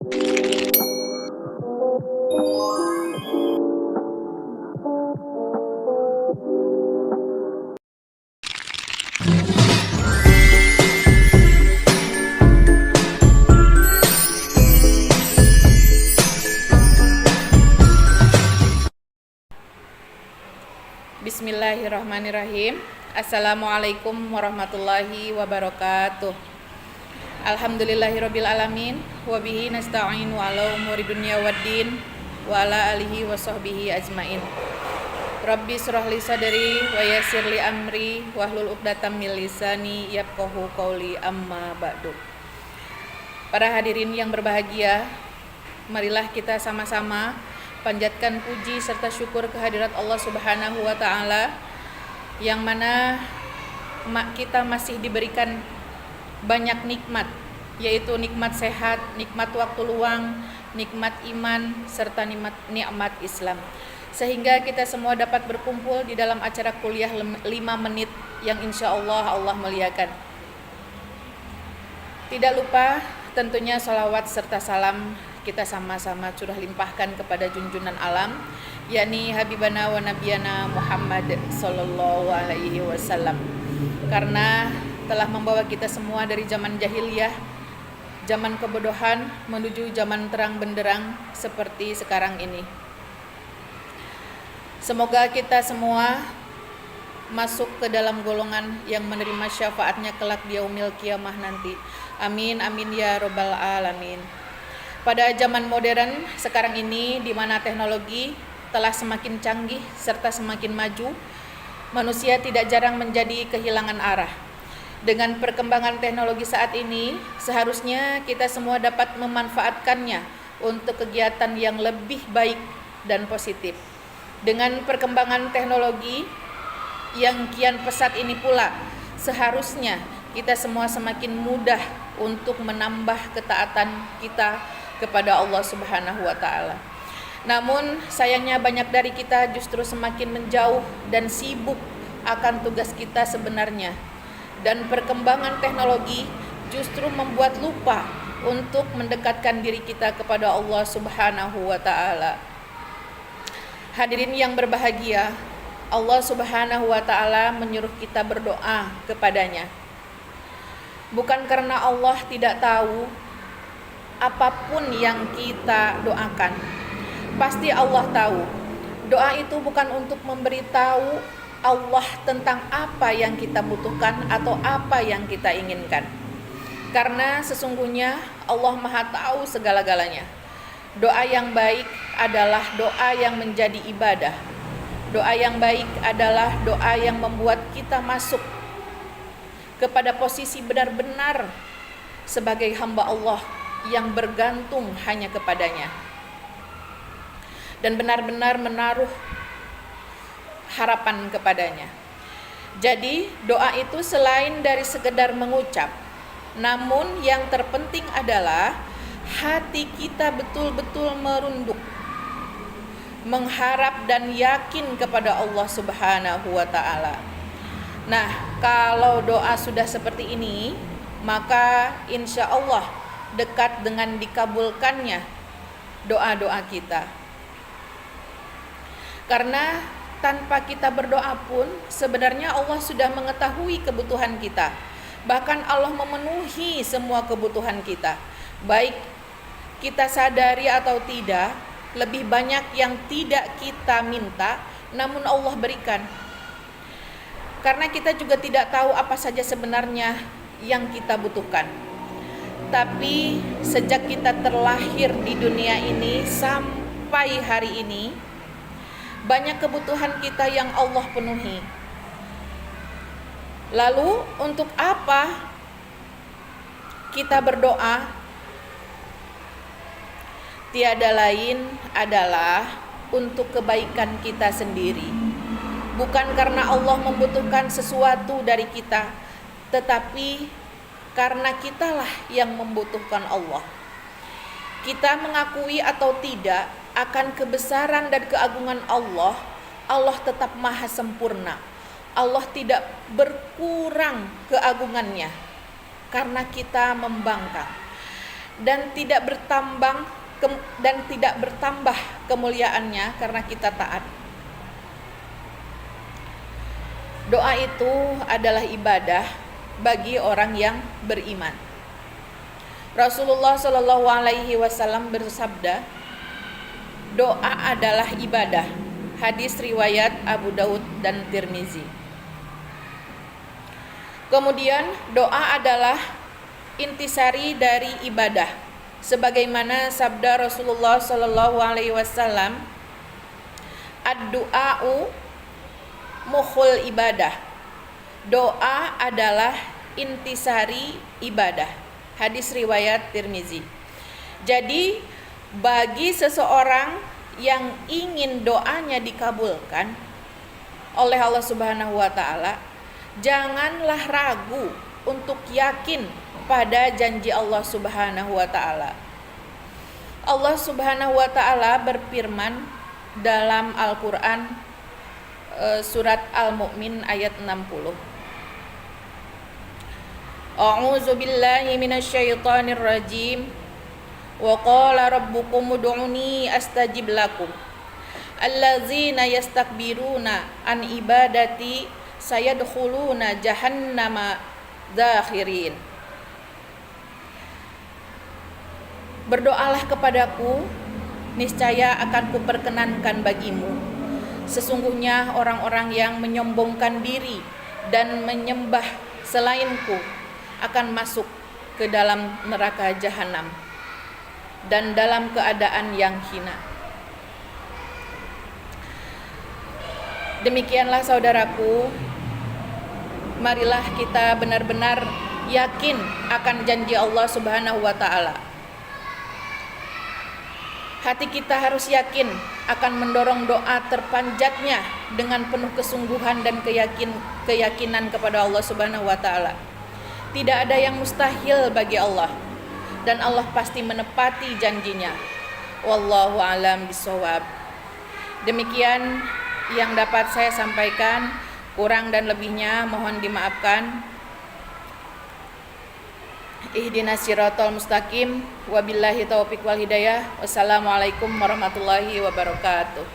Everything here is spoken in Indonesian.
Bismillahirrahmanirrahim. Assalamualaikum warahmatullahi wabarakatuh. Alhamdulillahirabbil alamin wa bihi nasta'inu ala umuri dunya waddin wa ala alihi wa sahbihi ajmain. Rabbi shrah li sadri wa yassir li amri wahlul 'uqdatam min lisani yafqahu qawli, amma ba'du. Para hadirin yang berbahagia, marilah kita sama-sama panjatkan puji serta syukur kehadirat Allah Subhanahu wa taala yang mana kita masih diberikan banyak nikmat, yaitu nikmat sehat, nikmat waktu luang, nikmat iman serta nikmat Islam. Sehingga kita semua dapat berkumpul di dalam acara kuliah 5 menit yang insya Allah muliakan. Tidak lupa tentunya salawat serta salam kita sama-sama curah limpahkan kepada junjungan alam, yakni Habibana wa Nabiyana Muhammad sallallahu alaihi wasallam, karena telah membawa kita semua dari zaman jahiliyah, zaman kebodohan menuju zaman terang benderang seperti sekarang ini. Semoga kita semua masuk ke dalam golongan yang menerima syafaatnya kelak di yaumil qiyamah nanti. Amin amin ya robbal alamin. Pada zaman modern sekarang ini, di mana teknologi telah semakin canggih serta semakin maju, manusia tidak jarang menjadi kehilangan arah. Dengan perkembangan teknologi saat ini, seharusnya kita semua dapat memanfaatkannya untuk kegiatan yang lebih baik dan positif. Dengan perkembangan teknologi yang kian pesat ini pula, seharusnya kita semua semakin mudah untuk menambah ketaatan kita kepada Allah Subhanahu wa taala. Namun sayangnya banyak dari kita justru semakin menjauh dan sibuk akan tugas kita sebenarnya. Dan perkembangan teknologi justru membuat lupa untuk mendekatkan diri kita kepada Allah Subhanahu wa taala. Hadirin yang berbahagia, Allah Subhanahu wa taala menyuruh kita berdoa kepadanya. Bukan karena Allah tidak tahu apapun yang kita doakan, pasti Allah tahu. Doa itu bukan untuk memberitahu Allah tentang apa yang kita butuhkan atau apa yang kita inginkan, karena sesungguhnya Allah Maha tahu segala-galanya. Doa yang baik adalah doa yang menjadi ibadah. Doa yang baik adalah doa yang membuat kita masuk kepada posisi benar-benar sebagai hamba Allah yang bergantung hanya kepadanya dan benar-benar menaruh harapan kepadanya. Jadi doa itu selain dari sekedar mengucap, namun yang terpenting adalah hati kita betul-betul merunduk, mengharap dan yakin kepada Allah Subhanahu wa taala. Nah, kalau doa sudah seperti ini, maka insya Allah dekat dengan dikabulkannya doa-doa kita. Karena tanpa kita berdoa pun sebenarnya Allah sudah mengetahui kebutuhan kita. Bahkan Allah memenuhi semua kebutuhan kita. Baik kita sadari atau tidak, lebih banyak yang tidak kita minta namun Allah berikan. Karena kita juga tidak tahu apa saja sebenarnya yang kita butuhkan. Tapi sejak kita terlahir di dunia ini sampai hari ini, banyak kebutuhan kita yang Allah penuhi. Lalu untuk apa kita berdoa? Tiada lain adalah untuk kebaikan kita sendiri. Bukan karena Allah membutuhkan sesuatu dari kita, tetapi karena kitalah yang membutuhkan Allah. Kita mengakui atau tidak akan kebesaran dan keagungan Allah, Allah tetap maha sempurna. Allah tidak berkurang keagungannya karena kita membangkang. dan tidak bertambah kemuliaannya karena kita taat. Doa itu adalah ibadah bagi orang yang beriman. Rasulullah Shallallahu Alaihi Wasallam bersabda, doa adalah ibadah. Hadis riwayat Abu Daud dan Tirmizi. Kemudian doa adalah intisari dari ibadah, sebagaimana sabda Rasulullah Shallallahu Alaihi Wasallam, ad-du'a'u mukhul ibadah. Doa adalah intisari ibadah. Hadis riwayat Tirmizi. Jadi bagi seseorang yang ingin doanya dikabulkan oleh Allah Subhanahu wa taala, janganlah ragu untuk yakin pada janji Allah Subhanahu wa taala. Allah Subhanahu wa taala berfirman dalam Al-Qur'an surat Al-Mu'min ayat 60. A'udzu billahi minasyaitonir rajim. Wa qala rabbukum ud'uni astajib lakum. Allazina yastakbiruna an ibadati sayadkhuluna jahannama dakhirin. Berdoalah kepadaku, niscaya akan kuperkenankan bagimu. Sesungguhnya orang-orang yang menyombongkan diri dan menyembah selainku akan masuk ke dalam neraka jahanam dan dalam keadaan yang hina. Demikianlah saudaraku, marilah kita benar-benar yakin akan janji Allah Subhanahu wa taala. Hati kita harus yakin akan mendorong doa terpanjatnya dengan penuh kesungguhan dan keyakinan kepada Allah Subhanahu wa taala. Tidak ada yang mustahil bagi Allah, dan Allah pasti menepati janjinya. Wallahu a'lam bishawab. Demikian yang dapat saya sampaikan, kurang dan lebihnya mohon dimaafkan. Ihdinas siratal mustaqim, wabillahi taufiq wal hidayah. Wassalamualaikum warahmatullahi wabarakatuh.